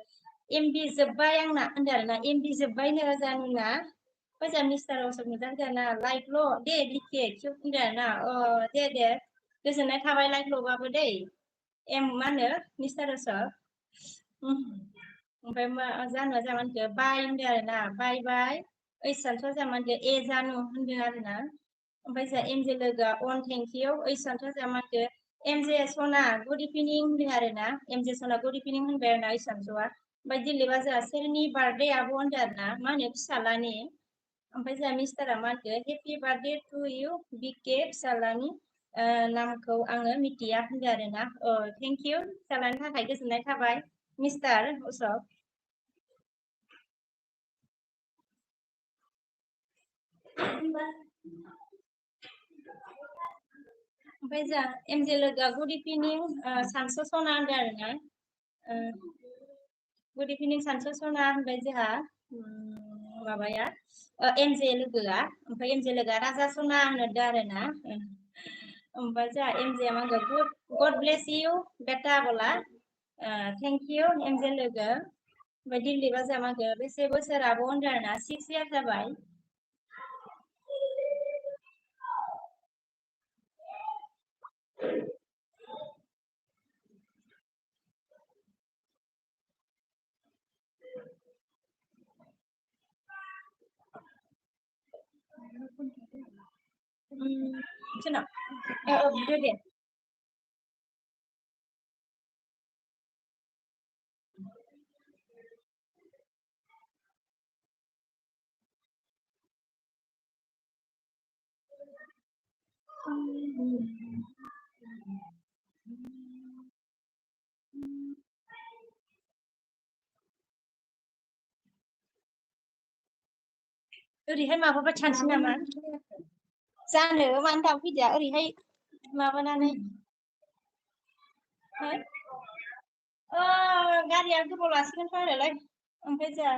एमबि जोब्बाय आंना होनदों आरोना एमबि जोब्बायनो जानुना ओमफ्राय मिस्टार असक नुदों जाना लाइकल' दे लिखे किउट होनदों आरोना दे गोजोननाय थाबाय लाइकल'बाबो दै एम मा होनो मिस्टार असक ओमफ्राय मा जानुआ जामानखो बाय होनदों आरोना बाय ओइसानथ' जामानखो ए जानु होनदों आरोना ओमफ्राय जा एमजे लोगोआ अन थेंक इउ ओइसानथ' जामानखो एमजे सना गुड इभिनिं होनदों आरोना एमजे सना गुड इभिनिं होनबाय आरोना ओइसानथ'आ ओमफ्राय दिलीपआ जोंहा सोरनि बार्थडे आब' होनदों आरोना मा होनो फिसालानि ओमफ्राय जोंहा मिस्टारा मा होनखो हेपि बार्थडे टु इउ बिके फिसालानि नामखौ आङो मिथिया होनदों आरोना थेंक इउ फिसालानि थाखाय गोजोननाय थाबाय मिस्टार असक ओमफ्राय जोंहा एमजे लोगोआ गुड इभिनिं सानसु सना होनदों आरोना गुड इभिनिं सानसु सना होनबाय जोंहा माबाया एमजे लोगोआ ओमफ्राय एमजे लोगोआ राजा सना होनदों आरोना ओमफ्राय जोंहा एमजे मा होनगो गड ब्लेस इउ बेटा बोला थेंक इउ एमजे लोगो ओमफ्राय दिलीपआ जोंहा मा होनगो बेसे बोसोर आब' होनदों आरोना 6 इयार जाबाय सोनाब दे ओरैहाय माबाबा सानसै नामा जानो मानो दाउ फैदिया ओरैहाय माबानानै गारिया गोबाव लासिगोनथ' आरोलाय ओमफ्राय जोंहा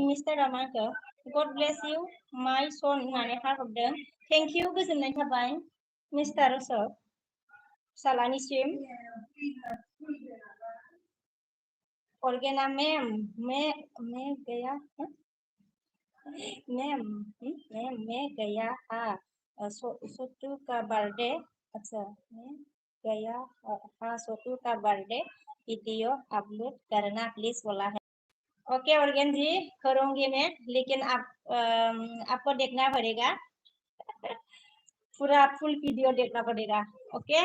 मिस्टारा मा होनखो गड ब्लेस इउ माय सन होननानै हरदों थेंक इउ गोजोननाय थाबाय मिस्टार अशोक फिसालानिसिम ऑर्गेना मैम मैं गया मैम मैं गया सोटू का बर्थडे अच्छा मैं गया सोटू का बर्थडे वीडियो अपलोड करना प्लीज बोला है ओके ऑर्गेन जी करूंगी मैं लेकिन आपको देखना पड़ेगा पूरा फुल वीडियो देखना पड़ेगा ओके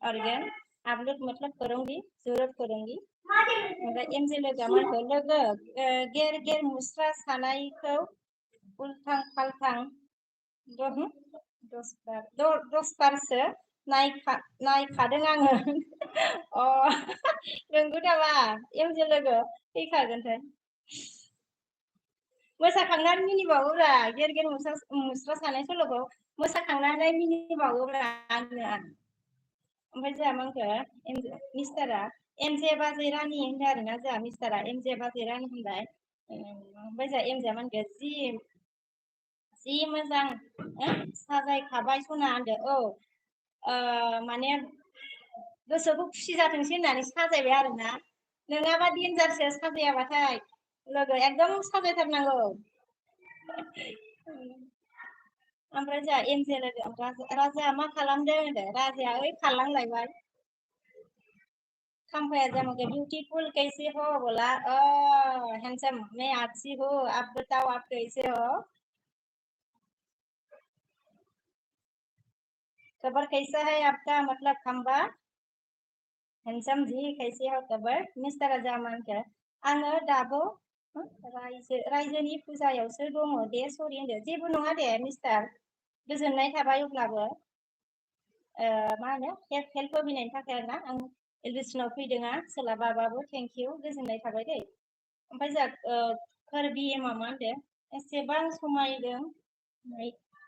ऑर्गेन अपलोड मतलब करूंगी जरूर करूंगी एमजे लोगो गेर गेर मुस्रा सानायखौ उल्थां फाल्थां दस बारसो नायखादों आङो अ नंगौ नामा एमजे लोगो फैखागोनथाय मोसाखांनानै मिनिबावोब्रा गेर गेर मुस्रा सानाय सल'खौ मोसाखांनानै मिनिबावोब्रा आंनो ओमफ्राय जोंहा मा होनखो मिस्टारा एमजे बाजै रानि होनदों आरोना जोंहा मिस्टारा एमजे बाजै रानि होनबाय ओमफ्राय जोंहा एमजेआ मा होनखो जि मोजां साजायखाबाय सना होनदो औ माने गोसोखौ खुसि जाथोंसै होननानै साजायबाय आरोना नङाबा डेन्जारसो साजायाबाथाय लोगो एकदम साजायथारनांगौ ओमफ्राय जोंहा एमजे लोगो राजाया मा खालामदों होनदो राजाया ओइ खारलांलायबाय खाम्फाया जामोगे ब्यूटीफुल कैसे हो बोला हैंडसम मैं अच्छी हूँ आप बताओ आप कैसे हो खबर कैसा है आपका मतलब खंबा हैंडसम जी कैसे हो खबर मिस्टर जामान के आङो दाबो रायजोनि फुजायावसो दङ दे सरि होनदो जेबो नङा दे मिस्टार गोजोननाय थाबाय अब्लाबो मा होनो हेल्प होफैनायनि थाखाय आरोना आं एलबिसनाव फैदोंआ सोलाबाबाबो थेंक इउ गोजोननाय थाबाय दे ओमफ्राय जोंहा खोरबि मामा होनदो एसेबां समायदों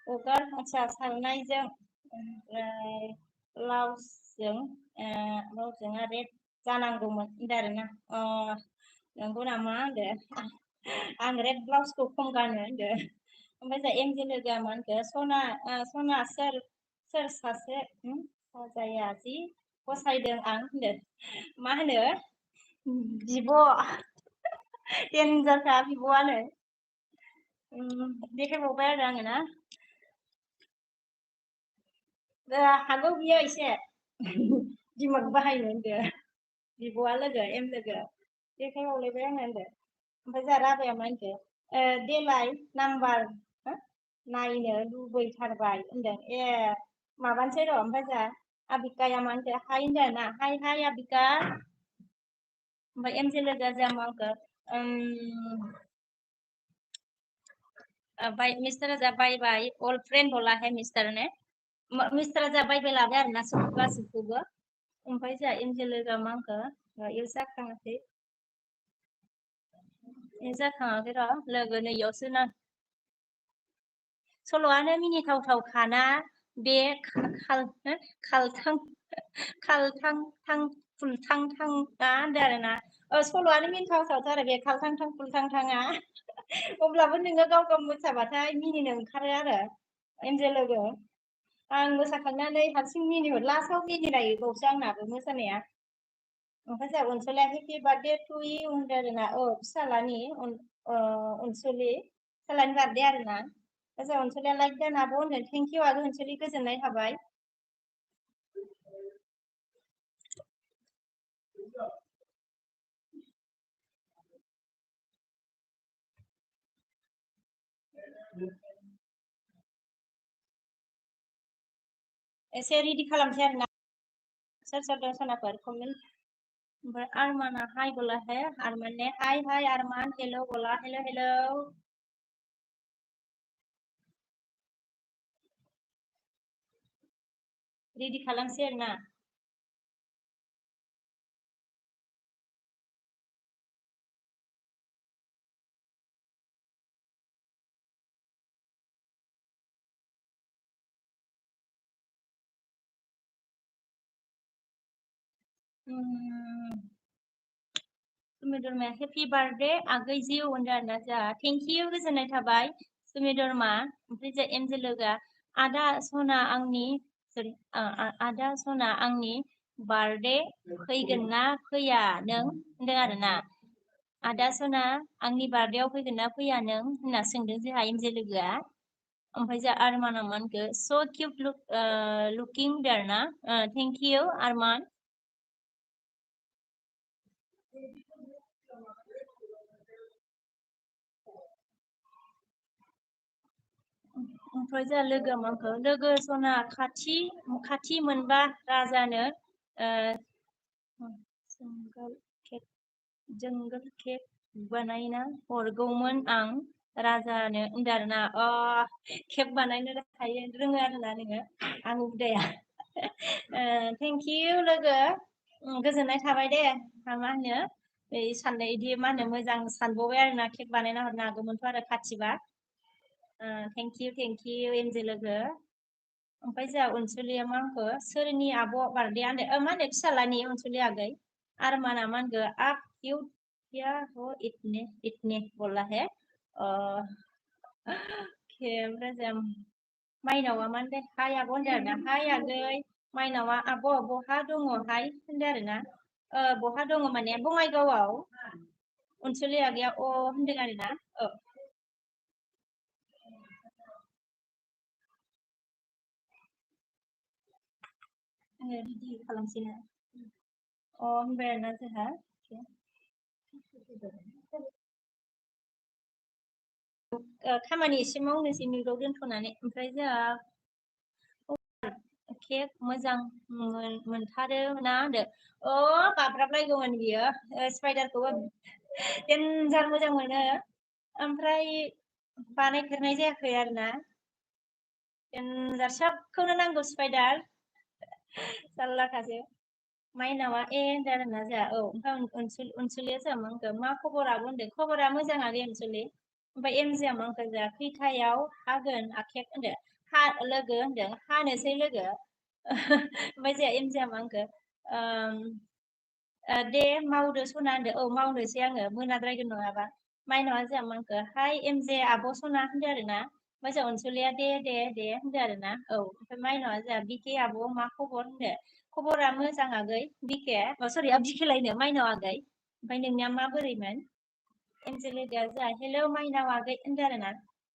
हगार आच्छा सारनायजों ब्लाउसजों रेड जानांगौमोन होनदो आरोना नंगौ नामा होनदो आं रेड ब्लाउसखौ खम गानो होनदो ओमफ्राय जोंहा एमजे लोगोआ मा होनखो सना सोर सासे साजाया जि फसायदों आं होनदो मा होनो बिब' डेन्जारखा बिब'आनो देखायबावबाय आरो आङो ना हागौ बियो एसे दिमाग बाहायनो होनदो बिब'आ लोगो एम लोगो देखायबावलायबाय आङो होनदो ओमफ्राय जोंहा राबाया मा होनखो देलाय नाम्बार नायनो लुबैथारबाय होनदों माबानोसै र' ओमफ्राय जोंहा आबिकाया मा होनखो हाय होनदो ना हाय आबिका ओमफ्राय एमजे लोगोआ जोंहा मा होनखो मिस्टारा जा बाय बाय अल फ्रेंड बोला है मिस्टार ने मिस्टारा जा बाय बाय लाबाय आरोना गासिबखौबो ओमफ्राय जोंहा एमजे लोगोआ मा होनखो इयो जाखाङाखै र' लोगो नैयावसो ना सल'आनो मिनिथावथाव खाना बे खालथां फुलथां थां होनदो आरोना सल'आनो मिनिथावथावथ' आरो बे खालथां थां फुलथां थाङा अब्लाबो नोङो गाव मोसाबाथाय मिनिनो ओंखारो आरो एमजे लोगो आं मोसाखांनानै हारसिं मिनिहर लास्टआव मिनिलायबावसो आंनाबो मोसानाया ओमफ्राय जोंहा अनसुलिया हेपि बार्थडे टु इउ होनदो आरोना फिसालानि अनसुलि फिसालानि बार्थडे आरोना जोंहा अनसुलिया लाइक दान आब' होनदों थेंक इउ आगै अनसुलि गोजोननाय थाबाय एसे रेडि खालामसै आरोना सोर सोर दं सनाफोर कमेन्ट ओमफ्राय आरमाना हाय बोला है आरमान ने हाय आरमान हेलो बोला हेलो रेडि खालामसै आरो ना सुमिदरमा हेपि बार्थडे आगै जिउ होनदों आरोना जोंहा थेंक इउ गोजोननाय थाबाय सुमिदरमा ओमफ्राय जों एमजे लोगोआ आदा सना आंनि सरि आदा सना आंनि बार्थडे फैगोन ना फैया नों होनदों आरोना आदा सना आंनि बार्थडेआव फैगोन ना फैया नों होनना सोंदों जोंहा एमजे लोगोआ ओमफ्राय जोंहा आरमाना मा होनखो स' किउट लुकिं होनदों आरोना थेंक इउ आरमान ओमफ्राय जोंहा लोगोआ मा होनखो लोगो सना खाथि मोनबा राजानो जोंगोल केक बानायना हरगौमोन आं राजानो होनदों आरोना केक बानायनो हायो रोङो आरोना नोङो आं उदाया थेंक इउ लोगो गोजोननाय थाबाय दे मा होनो साननाय इदि मा होनो मोजां सानबावबाय आरोना केक बानायना हरनो हागौमोनथ' आरो खाथिबा थेंक इउ एमजे लोगो ओमफ्राय जोंहा अनसुलिया मा होनखो सोरनि आब' बार्थडे मा होनो फिसालानि अनसुलि आगै आरमाना मा होनखो आप क्यों क्या हो इतने बोला है ओमफ्राय जों माइनावा मा होनदों हाय आब' होनदों आरोना हाय आगै माइनावा आब' बहा दङहाय होनदों आरोना बहा दङ माने बङाइगावआव अनसुलि आगैया होनदों आरोना रेडि खालामसै ना होनबाय आरोना जोंहा खामानि एसे मावनोसै मिउटआव दोनथ'नानै ओमफ्राय जोंहा केक मोजां मोनथारो ना होनदो बाब्राबलायगौमोन बियो स्पाइडारखौबो देनजार मोजां मोनो ओमफ्राय बानायफेरनाय जायाखै आरोना देनजार सबखौनो नांगौ स्पाइडार जारलाखासो माइनावा होनदों आरोना जोंहा ओमफ्राय अनसुलिया जोंहा मा होनखो मा खबर आब' होनदों खबरा मोजाङानो अनसुलि ओमफ्राय एमजेआ मा होनखो जोंहा खैथायाव हागोन आखेक होनदो लोगो होनदों हानोसै लोगो ओमफ्राय जोंहा एमजेआ मा होनखो दे मावदो सना होनदो मावनोसै आङो मोनाद्रायगोन नङाबा माइनावा जोंहा मा होनखो हाय एमजे आब' सना होनदो आरोना ओमफ्राय जोंहा अनसुलिया दे होनदो आरोना ओमफ्राय माइनावा जोंहा बिके आब' मा खबर होनदो खबरा मोजां आगै बिके सरि बिकेलायनो माइनाव आगै ओमफ्राय नोंनिया माबोरैमोन एमजे लोगोआ जोंहा हेलौ माइनाव आगै होनदो आरोना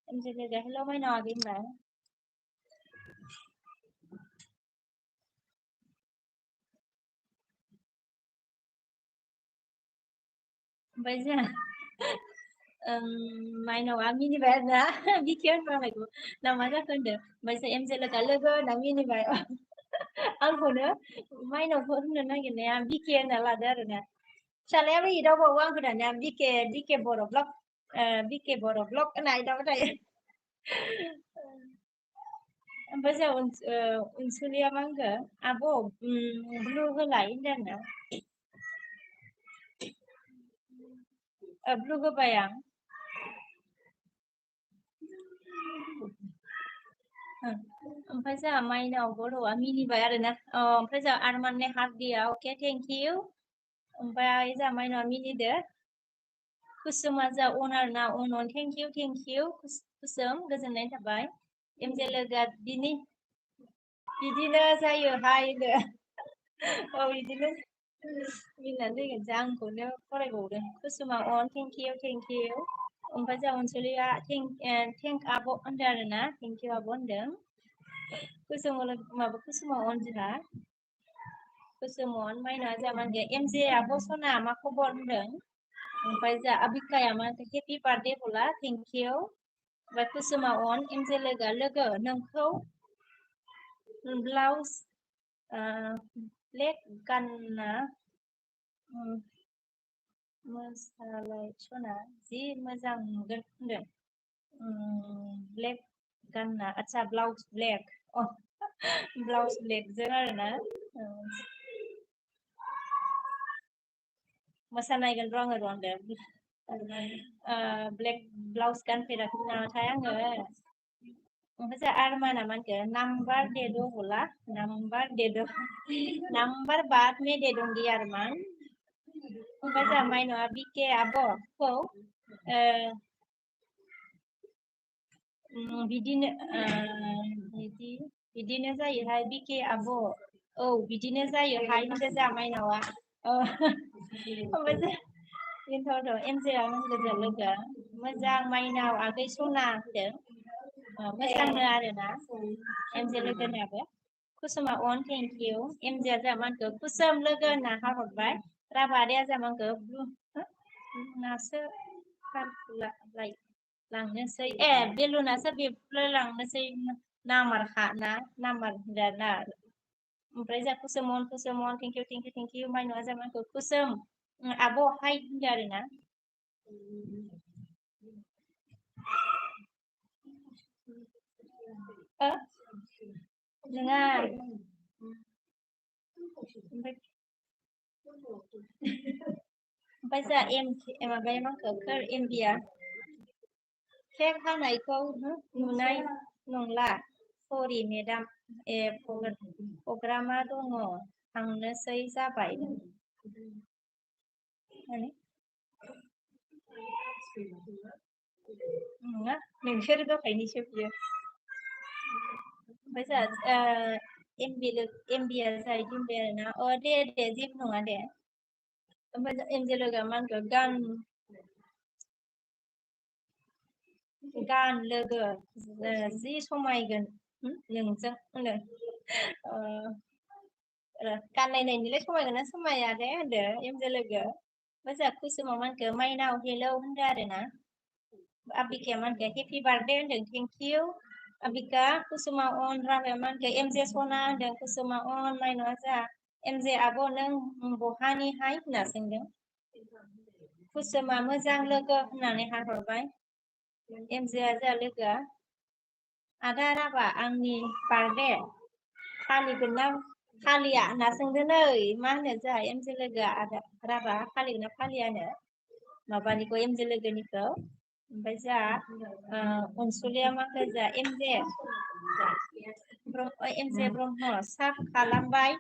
एमजे लोगोआ हेलौ माइनाव आगै होनबा ओमफ्राय जोंहा माइनावा मिनिबाय आरोना बिखे होनबायखौ ना मा जाखो होनदो ओमफ्राय जों एमजे लोगो होनना मिनिबाय आंखौनो माइनावखौ होननो नागिरनाया बिके होनना लादो आरोना फिसालायाबो एदावबावो आंखौ दानिया बिके बर' ब्लग बिके बर' ब्लग होनना एदावबाय थायो ओमफ्राय जों अनसुलिया मा होनखो आब' ब्लु होलाय होनदों आरोना ब्लु होबाय आं ओमफ्राय जोंहा माइनाव बर'आ मिनिबाय आरोना ओमफ्राय जोंहा आरमानने हार्दिया अके थेंक इउ ओमफ्राय जोंहा माइनावा मिनिदो कुसुमा जोंहा अनार ना अन थेंक इउ कुसुम गोजोननाय थाबाय एमजे लोगोआ बिदिनो जायोहाय बिदिनो मिनिनानै फैगोनसै आंखौनो फरायबावदों कुसुमा थेंक इउ ओमफ्राय जोंहा अनसुलिया थेंक आब' होनदों आरोना थेंक इउ आब' होनदों कुसुमाव जोंहा कुसुमन माइनावा जोंहा मा होनदों एमजे आब' सना मा खबर होनदों ओमफ्राय जोंहा बिकाया मा होनदों हेपि बार्थडे बोला थेंक इउ ओमफ्राय कुसुमा एमजे लोगो नोंखौ ब्लाउज ब्लेक गानना मोसालाय सना जि मोजां नुगोन होनदों ब्लेक गानना आच्छा ब्लाउज ब्लेक ब्लाउस ब्लेक जों आरो ना मोसानायगोन र' आङो रंदो ब्लेक ब्लाउस गानफेराखै नामाथाय आङो ओमफ्राय आरमाना मानखो नाम्बार डेड होला नाम्बार बाद में दे दूंगी आरमान ओमफ्राय माइनआ बिके आब'खौ बिदिनो बिदिनो जायोहाय बिके आब' औ बिदिनो जायोहाय होनदो जा माइनावा ओमफ्राय बेनोथ' एमजेआ होनदो लोगो मोजां माइनाव आगै सना होनदों मोजांनो आरोना MJ लोगोनाबो Kusuma on thank you एमजेआ जा मानखौ कुसुम लोगो होनना हरबाय राबारिया जा मानखौ नासो लांनोसै बेलुनासो बेफोर लांनोसै नामारखा ना नाम्बार ना ओमफ्राय जा कुसुम थेंक इउ माइनावा जा मानखौ कुसुम आब' हाय होनदो आरोना नङा ओमफ्राय जा माबाया माखौ एमबिया केक हानायखौ नुनाय नंला सरि मेडाम प्रग्रामा दङ थांनोसै जाबाय नङा नोंसोर दहायनिसो बियो ओमफ्राय जा एमबिया जाहैदोंबाय आरोना दे जेबो नङा दे ओमफ्राय एमजे लोगो मा होनखो गान लोगो जि समायगोन नोंजों होनो गाननायनायनिलाय समायगोन ना समाया दे होनदो एमजे लोगो ओमफ्राय जा कुसुमाव मा होनखो माइनाव हेलौ होनदो आरोना आबिकाया मा होनखो हेपि बार्थडे होनदों थेंक इउ आबिका कुसुमा अन राबाया मा होनखो एमजे सना होनदों कुसुमा अन माइनावा जा एमजे आब' नों बहानिहाय होनना सोंदों कुसुमा मोजां लोगो होननानै हरबाय एमजेआ जा लोगोआ आदा राबा आंनि बार्थडे फालिगोन ना फालिया होनना सोंदों नै मा होनो जोंहा एमजे लोगोआ आदा राबा फालिगोन ना फालियानो माबानिखौ एमजे लोगोनिखौ ओमफ्राय जा अनसुलिया मा होनो जा एमजे ब्रह्म साब खालामबाय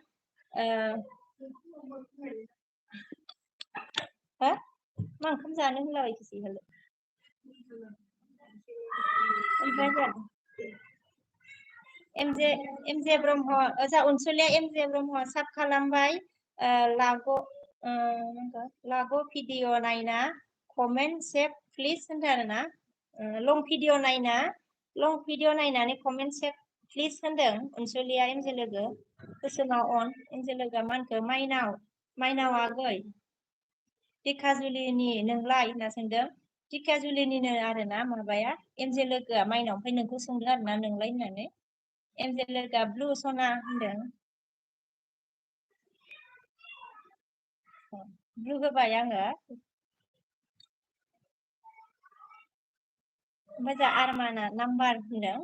मा ओंखाम जानो होनलाबायखोसै ओमफ्राय एमजे ब्रह्म जा अनसुलिया एमजे ब्रह्म साब खालामबाय लागो भिडिअ नायना कमेन्ट सेभ प्लिज होनदों आरोना लं भिडिअ नायनानै कमेन्ट सेभ प्लिज होनदों अनसुलिया एमजे लोगो कुसुमा अन एमजे लोगोआ मा होनखो माइनाव आगै टिकाजुलिनि नोंलाय होनना सोंदों टिकाजुलिनिनो आरोना माबाया एमजे लोगोआ माइनाव ओमफ्राय नोंखौ सोंदों आरोना नोंलाय होननानै एमजे लोगोआ ब्लु सना होनदों ब्लु होबाय आङो ओमफ्राय जा आरमाना नाम्बार होनदों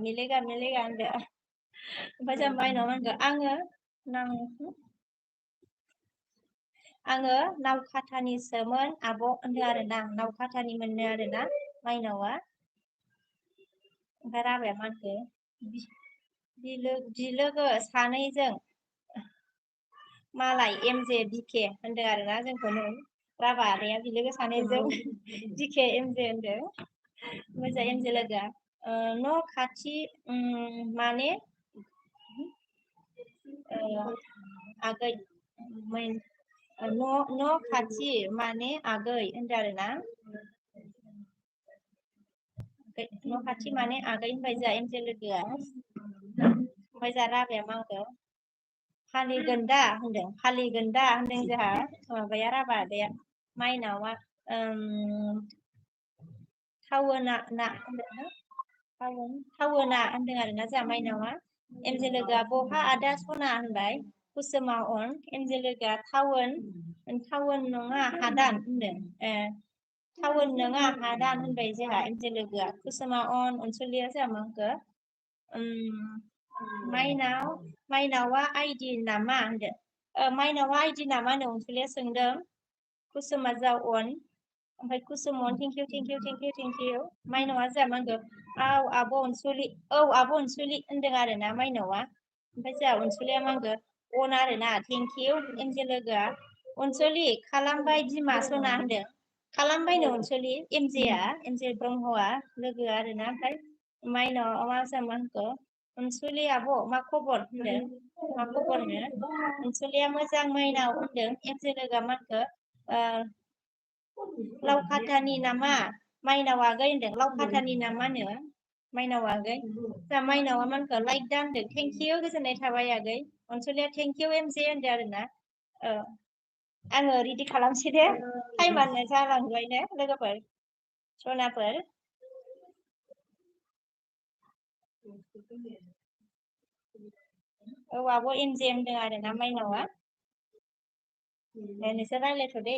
मिलेगा होनदों ओमफ्राय जा माइनाव होनदों आङो नावखाथानिसोमोन आब' होनदों आरोना नावखाथानि मोननो आरोना माइनावा ओमफ्राय राबाया मा होनखो बिलोगो सानैजों मालाय एमजे डिके होनदों आरोना जोंखौनो राबा आदाया बिलोगो सानैजों डिके एमजे होनदों मोजां एमजे लोगोआ न' खाथि माने आगै न' खाथि माने आगै होनदों आरोना न' खाथि माने आगै होनबाय जा एमजे लोगोआ ओमफ्राय जा राबाया मा होनखो फालिगोन दा होनदों जोंहा माबाया राबा आदाया माइनावा थावोना होनदों आरोना जोंहा माइनावा एमजे लोगोआ बहा आदा सना होनबाय कुसुमा अन एमजे लोगोआ टाउन नङा हादान होनदों टाउन नङा हादान होनबाय जोंहा एमजे लोगोआ कुसुमा अन अनसुलिया जोंहा मा होनखो माइनावा आइडि नामा होनदो माइनावा आइडि नामा होनो अनसुलिया सोंदों कुसुमा जाव अन ओमफ्राय कुसुम अन थेंकिउ माइनावा जोंहा मा होनगोन औ आब' अनसुलि होनदों आरो ना माइनावा ओमफ्राय जोंहा अनसुलिया मा होनगोन अन आरो ना थेंकिउ एमजे लोगोआ अनसुलि खालामबाय बिमा सना होनदों खालामबायनो अनसुलि एमजे ब्रह्मआ लोगो आरो ना ओमफ्राय माइनावा जोंहा मा होनखो अनसुलि आब' मा खबर होनदों मा खबरनो अनसुलिया मोजां माइनाव होनदों एमजे लोगोआ मा होनखो लावखाथानि नामा माइनाव आगै होनदों लावखाथानि नामानो माइनाव आगै जोंहा माइनावा मा होनखो लाइक दा होनदों थेंकिउ गोजोननाय थाबाय आगै अनसुलिया थेंकिउ एमजे होनदों आरो ना आङो रेडि खालामसै दे टाइमानो जालांबायनो लोगोफोर सनाफोर औ आब' एमजे होनदों आरो ना माइनावा नोंसोर रायज्लायथ' दे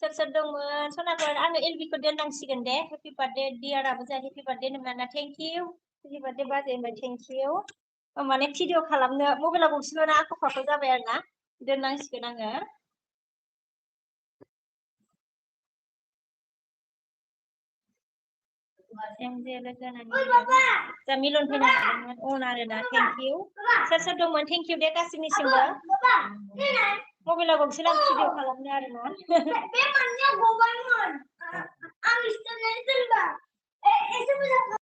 सोर दंमोन सनाफोर आङो एलबिखौ दोननांसिगोन दे हेपि बार्थडे डियाराबो जा हेपि बार्थडे होनोमोन ना थेंक इउ हेपि बार्थडे बाजै होनबाय थेंक इउ माने भिडिअ खालामनो मबाइलाव गंसेल' ना आख' फाख' जाबाय आरो ना दोननांसिगोन आङो एमजे लोगो जानानै जा मिलन फैनो हादोंमोन अन आरोना थेंक इउ सोर दंमोन थेंक इउ दे गासिनिसिमबो मबाइलाव गंसे लां भिडिअ खालामनो आरोना बे मोनसेया गबायमोन आं इस्टुडेन्ट दोनबा एसे मोजां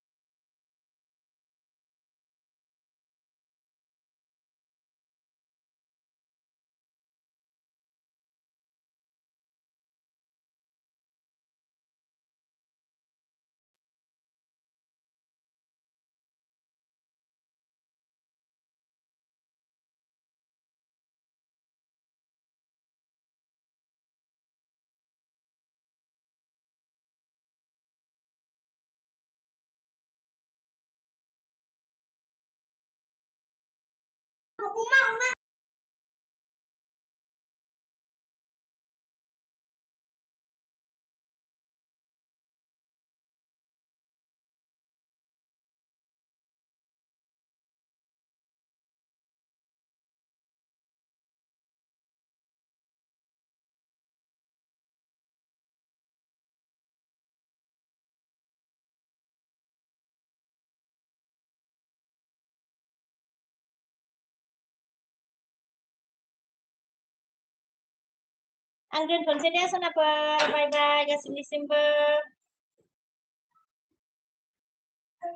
आं दोनथ'नोसै दे सनाफोर बाय बाय गासिनिसिमबो